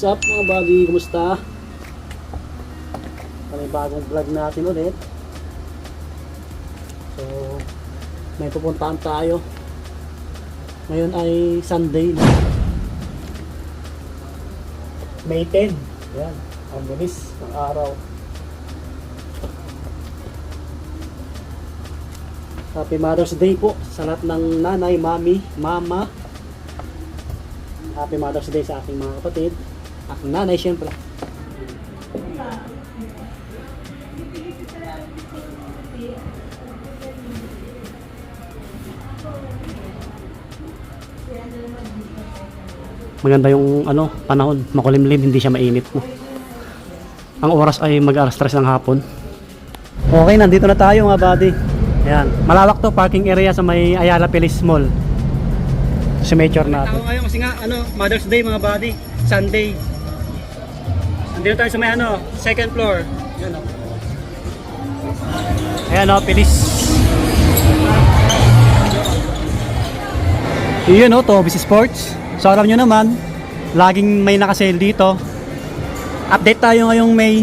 What's up mga buddy? Kumusta? May bagong vlog natin ulit. So, may pupuntahan tayo. Ngayon ay Sunday na. May 10. Yan. Ang bilis ng araw. Happy Mother's Day po sa lahat ng nanay, mami, mama. Happy Mother's Day sa aking mga kapatid. Aking nanay syempre. Maganda yung panahon, makulimlim, hindi siya mainit, no? Ang oras ay mag-alas-3 ng hapon. Okay, nandito na tayo mga buddy. Ayan, malawak to, parking area sa may Ayala Pilis Mall. Si Major natin. Tao ngayon kasi nga Mother's Day mga buddy, Sunday. Nandito tayo sa may second floor. Ayan Ayan Pilis. Yun Toby's Sports. So alam nyo naman, laging may nakasale dito. Update tayo ngayong May.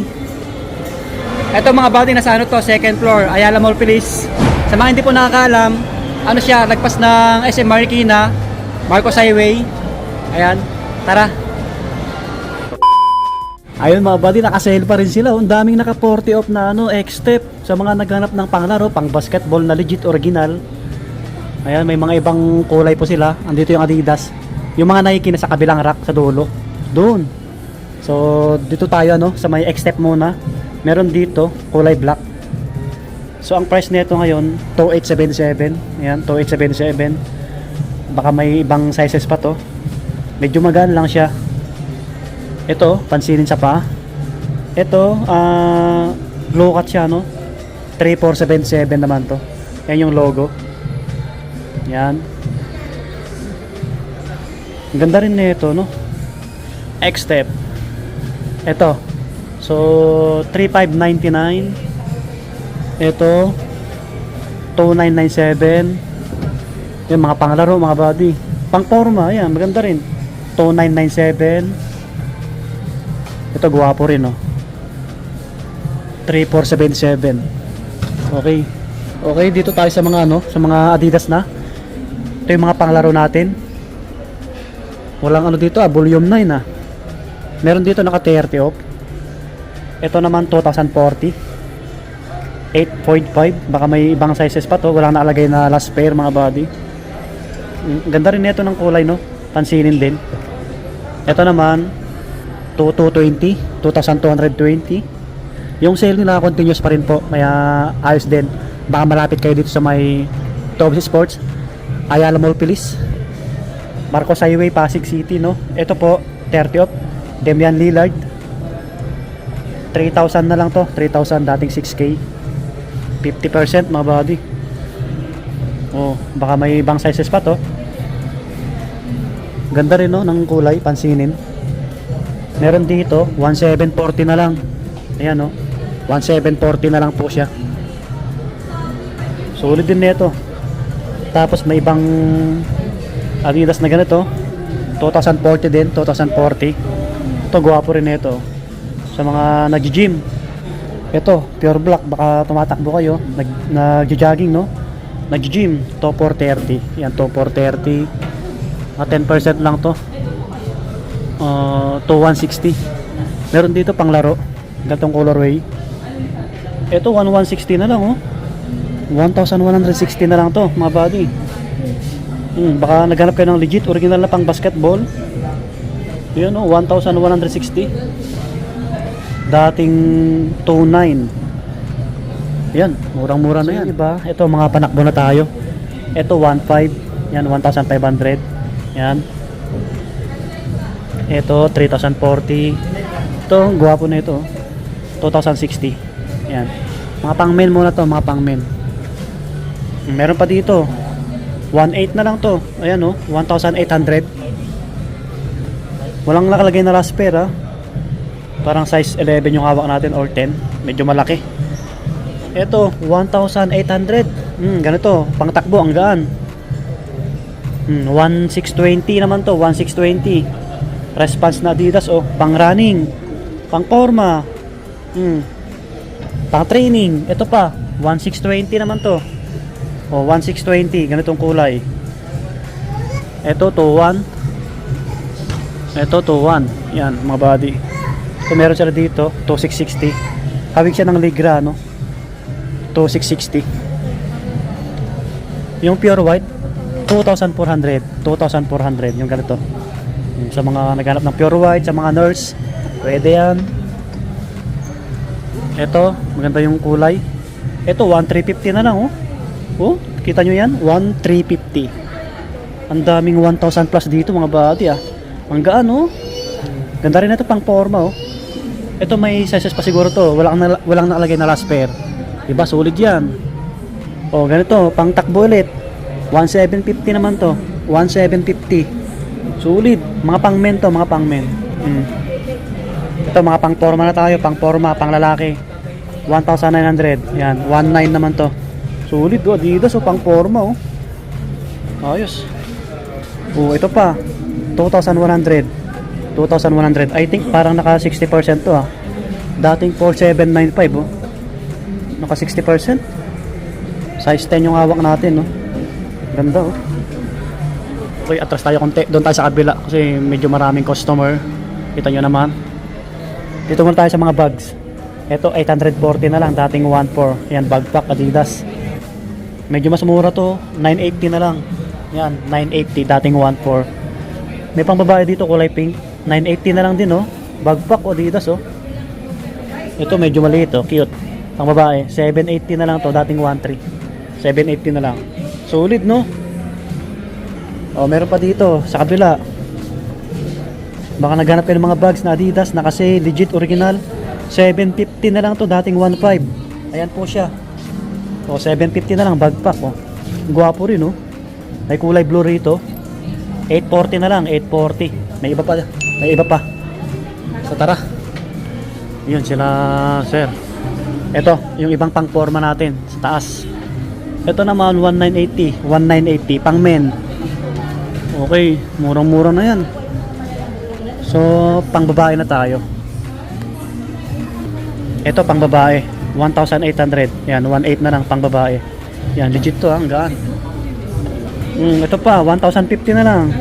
Ito mga buddy, nasa second floor, Ayala Mall Pilis. Sa mga hindi po nakakaalam, siya, lagpas ng SM Marikina, Marcos Highway. Ayan, tara. Ayun mga buddy, nakasale pa rin sila. Ang daming naka 40 off na X-Step sa mga naghanap ng panglaro, pang basketball na legit original. Ayan, may mga ibang kulay po sila. Andito yung Adidas. Yung mga Nike na sa kabilang rack sa dulo. Doon. So, dito tayo sa may X-Step muna. Meron dito, kulay black. So, ang price nito ngayon, 2877. Ayan, 2877. Baka may ibang sizes pa to. Medyo magaan lang siya. Ito, pansinin sa pa. Ito, low cut siya 3477 naman to. Yan yung logo. Yan. Ang ganda rin nito X-Step. Ito. So 3599. Ito 2997. Yung mga panglaro mga buddy. Pang forma, yan, maganda rin. 2997. Ito guwapo rin 3477. Okay. Okay, dito tayo sa mga sa mga Adidas na. Ito yung mga panglaro natin. Walang dito volume 9 Meron dito naka 30 off. Ito naman 2040. 8.5. Baka may ibang sizes pa to. Walang nakalagay na last pair mga body. Ganda rin nito ng kulay Pansinin din. Ito naman 2220. 2220. Yung sale nila continuous pa rin po. Kaya ayos din. Baka malapit kayo dito sa may Toby's Sports, Ayala Mall Pilis, Marcos Highway, Pasig City Ito po 30 off. Damian Lillard 3,000 na lang to. 3,000 dating 6K. 50% mga body. Baka may ibang sizes pa to. Ganda rin ng kulay, pansinin. Meron dito 1740 na lang. Ayan 1740 na lang po siya. Solid din nito. Tapos may ibang Adidas na ganito 2040 din, 2040. Ito guwapo rin nito sa mga nag-gym. Ito pure black, baka tumatakbo kayo, nag-jogging nag-gym. To 430. Yan, to 430. 10% lang to. To 160. Meron dito pang laro, gatong colorway. Ito 1160 na lang 1160 na lang to mga buddy. Baka naghanap kayo ng legit original na pang basketball. Yun 1160. Dating 29. Yan, murang-mura na yan, diba? Ito mga panakbo na tayo. Ito 15. Yan 1500. Yan. Ito 3040. Ito guwapo na ito 2060. Yan. Mga pang men muna to, mga pang men. Meron pa dito 1.8 na lang to. Ayan 1,800. Walang nakalagay na last pair Parang size 11 yung hawak natin or 10. Medyo malaki. Ito 1,800. Ganito, pang takbo, ang gaan. 1620 naman to, 1620. Response na Adidas, oh. Pang running. Pang forma. Pang training. Ito pa. 1620 naman to. Oh, 1620. Ganitong kulay. Ito, 21. Ito, 21. Yan, mga body. Ito, meron sila dito. 2660. Hawig siya ng Ligra, no? 2660. Yung pure white, 2,400. 2,400. Yung ganito. Sa mga naghanap ng pure white, sa mga nurse, pwede yan. Ito, maganda yung kulay. Ito, 1,350 na lang, oh. Oh, kita nyo yan? 1,350. Ang daming 1,000 plus dito, mga body, ah. Ang gaan, oh. Ganda rin ito, pang forma, oh. Ito, may sizes pa siguro to. Walang nakalagay na last pair. Diba, solid yan. Oh, ganito, pang takbo ulit. 1,750 naman to. 1,750. Solid. Mga pang men to, mga pang men. Ito, mga pang forma na tayo. Pang forma, pang lalaki. 1,900. Yan, 1,900 naman to. Solid, oh. Adidas, oh, pang forma, oh. Ayos. Oh, ito pa. 2,100. 2,100. I think parang naka 60% to, ah. Dating 4,795, oh. Naka 60%. Size 10 yung hawak natin, no. Ganda, oh. Okay, atras tayo konti. Doon tayo sa kabila kasi medyo maraming customer. Kita nyo naman. Dito muna tayo sa mga bags. Ito 840 na lang, dating 1,400. Yan, backpack Adidas. Medyo mas mura to, 980 na lang. Yan, 980, dating 1,400. May pang babae dito, kulay pink. 980 na lang din, oh. Backpack Adidas, oh. Ito medyo maliit, oh, cute. Pang babae, 780 na lang to, dating 1,300. 780 na lang. Solid, no? Oh, meron pa dito sa kabila. Baka naghanap kayo ng mga bags na Adidas na kasi legit original. 750 na lang to, dating 1,500. Ayan po siya. Oh, 750 na lang, backpack, oh. Gwapo rin, oh. May kulay blue rito. 840 na lang, 840. May iba pa. May iba pa. So tara. Yun sila, sir. Ito, yung ibang pang forma natin sa taas. Ito naman 1,980. 1,980 pang men. Okay, murang-mura na yan. So, pang babae na tayo. Ito pang babae, 1,800. Yan, 1,800 na lang pang babae. Yan, legit to, ang gaan. Ito pa, 1,050 na lang.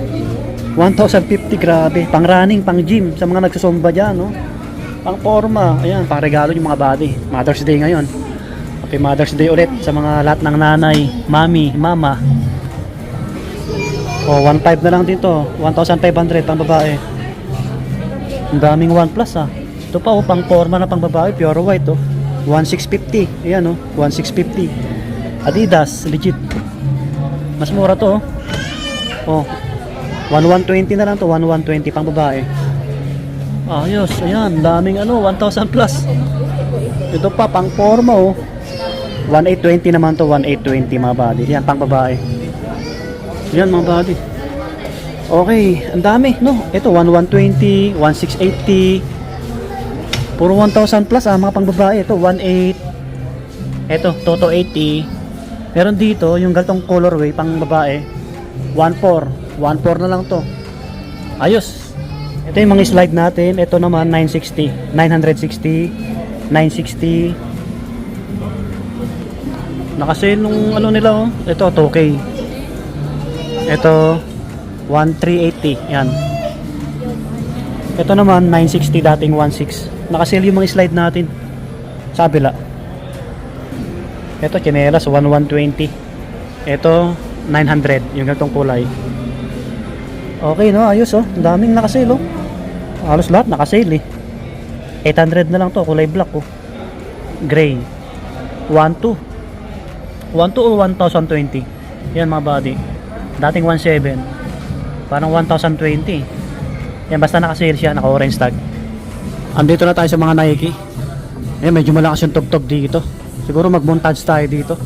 1,050, grabe. Pang running, pang gym, sa mga nagsusumba dyan, no? Pang forma, ayan, pang regalo yung mga body. Mother's Day ngayon. Okay, Mother's Day ulit sa mga lahat ng nanay, mami, mama. Oh, 1,500 na lang dito. 1,500 pang babae. Ang daming 1 plus, ah. Ito pa, oh, pang forma na pang babae, pure white, oh. 1,650. Ayan, oh, 1,650. Adidas, legit. Mas mura to, oh. Oh, 1,120 na lang to, 1,120 pang babae. Ayos, ayan, daming ano, 1,000 plus. Ito pa, pang forma, oh. 1,820 naman to, 1,820 mga body. Yan, pang babae. Yan, mga body. Okay, ang dami, no? Ito, 1,120, 1,680. Puro 1,000 plus, ah, mga pang babae. Ito, 1,800. Ito, Toto 80. Meron dito, yung galtong colorway, pang babae. 1,400. 1,400 na lang to. Ayos. Ito yung mga slide natin. Ito naman 960, 960, 960. Nakasale nung ano nila, oh. Ito 2K. Ito 1,380. Yan. Ito naman 960, dating 1,600. Nakasale yung mga slide natin sa kabila. Ito chinelas 1,120. Ito 900, yung ganitong kulay. Okay, no, ayos, oh. Ang daming nakasale, oh. Halos lahat nakasale, eh. 800 na lang to, kulay black, oh. Gray. 1,200 o 1,020. Yan, mga body. Dating 1,700. Parang 1,020. Yan, basta nakasale siya, naka-orange tag. Andito na tayo sa mga Nike. Ayan, medyo malakas yung tugtog dito. Siguro mag-montage tayo dito.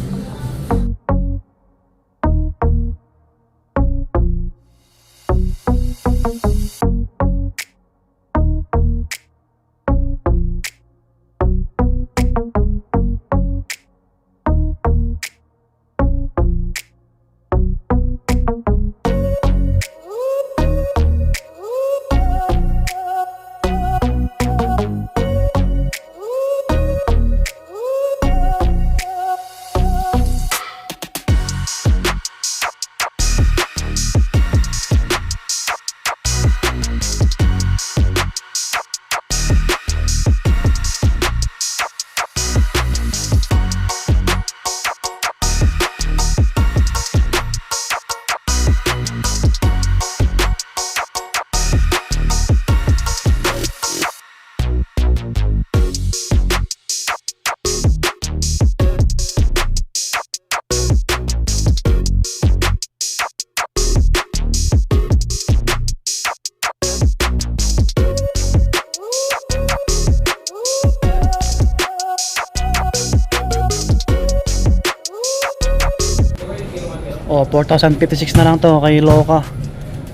Oh, 4,056 na lang to kay Loka.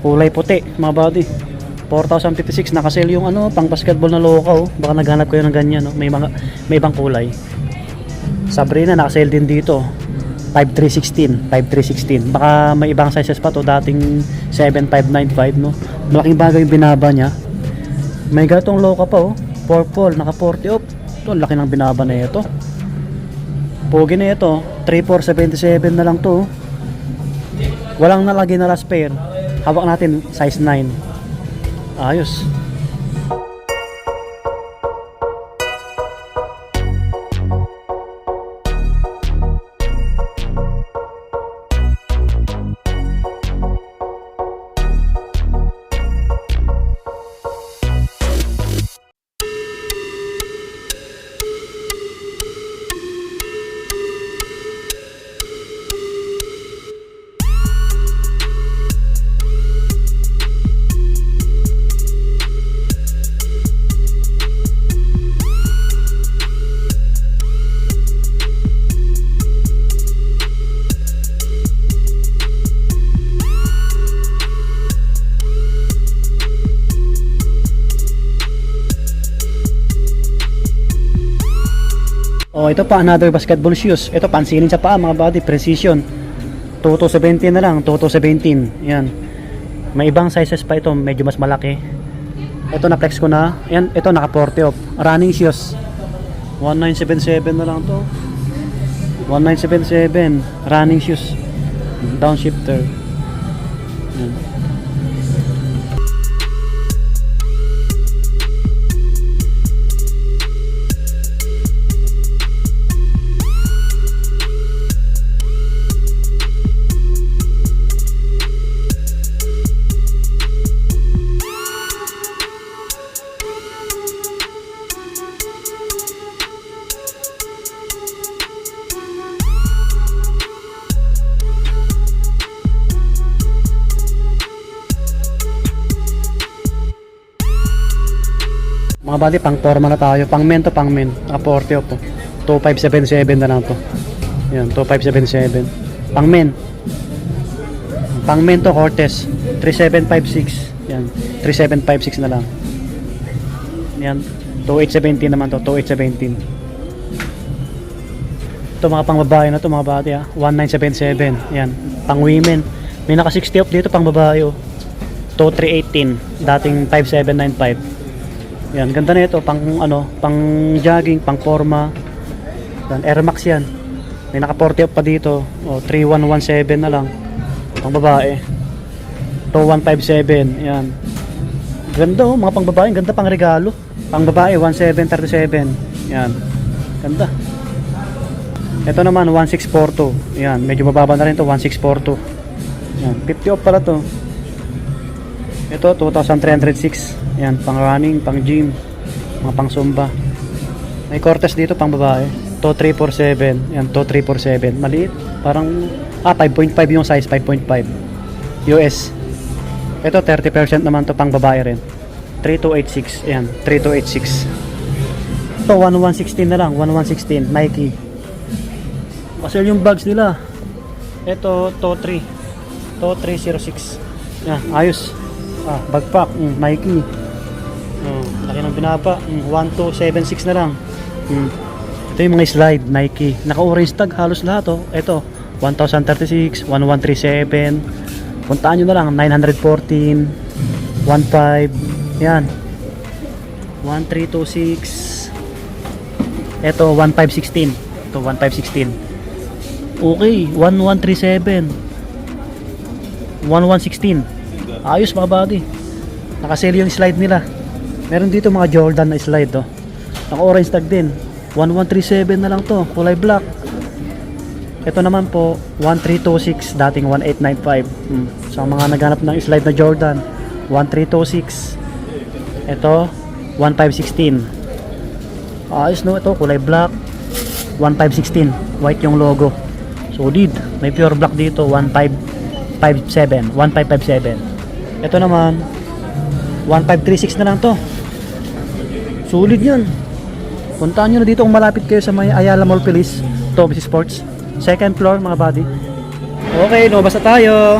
Kulay puti, mga buddy. 4,056 naka-sale yung ano, pang basketball na Loka oh. Baka naghanap kayo ng ganyan no. May ibang kulay. Sabrina naka-sale din dito. 5,316, 5,316. Baka may ibang sizes pa to, dating 7,595 no. Malaking bagay yung binaba niya. May gatong Loka pa oh. Purple, naka 40 off. Ito, laki ng binaba na ito. Pogi na ito, 3,477 na lang to. Walang nalagay na last pair. Hawak natin, size 9. Ayos. Oh, ito pa another basketball shoes. Ito pansinin sa paa mga buddy, precision. 2217 na lang, 2217. Yan. May ibang sizes pa ito, medyo mas malaki. Ito na flex ko na. Yan, ito naka 40 off. Running shoes. 1977 na lang to. 1977 running shoes. Downshifter. Yan. Mga buddy, pang forma na tayo. Pang men to pang men. Naka 40 off to. 2577 na lang to. Yan, 2577. Pang men. Pang men to Cortez. 3756. Yan, 3756 na lang. Yan, 2817 naman to. 2817. Ito mga pang babae na to mga buddy ha. 1977. Yan, pang women. May naka 60 off dito pang babae oh. 2318. Dating 5795. Yan, ganda na ito, pang ano, pang jogging, pang forma. Yan, Air Max yan. May naka 40 off pa dito. O, 3117 na lang. Pang babae. 2157. Yan. Ganda oh, mga pang babae, ganda pang regalo. Pang babae 1737. Yan. Ganda. Ito naman 1642. Yan, medyo mababa na rin to, 1642. Yan, 50 off pala to. Ito 2306. Yan, pang running, pang gym, mga pang zumba. May Cortez dito pang babae. 2347. Yan, 2347. Maliit. Parang 5.5 yung size, 5.5. US. Ito 30% naman to pang babae rin. 3286. Yan, 3286. Ito 1116 na lang, 1116 Nike. Kasi yung bags nila. Ito to 306. Yan, ayos. Backpack, Nike. Laki ng binaba. 1276 na lang. Ito yung mga slide Nike. Naka-orange tag halos lahat oh. Ito 1036, 1137. Puntaan nyo na lang 914, 15. Yan, 1326. Ito 1516. Ito 1516. Okay, 1137, 1116. Ayos mga buddy. Naka-sale yung slide nila. Meron dito mga Jordan na slide oh. Naka-orange tag din. 1137 na lang to, kulay black. Ito naman po 1326, dating 1895. So mga naghanap ng slide na Jordan, 1326. Ito 1516. Ayos no, ito kulay black. 1516, white yung logo. Solid. May pure black dito, 1557, 1557. Ito naman 1536 na lang to. Solid yan. Puntahan nyo na dito kung malapit kayo sa may Ayala Mall Police, Toby's Sports. Second floor mga buddy. Okay, lumabas na tayo.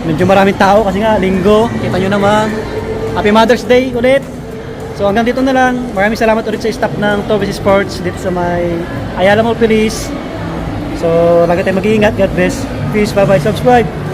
Medyo maraming tao kasi nga, linggo. Kita nyo naman. Happy Mother's Day ulit. So hanggang dito na lang. Maraming salamat ulit sa staff ng Toby's Sports dito sa may Ayala Mall Police. So lagi tayong mag-iingat. God bless. Peace. Bye-bye. Subscribe.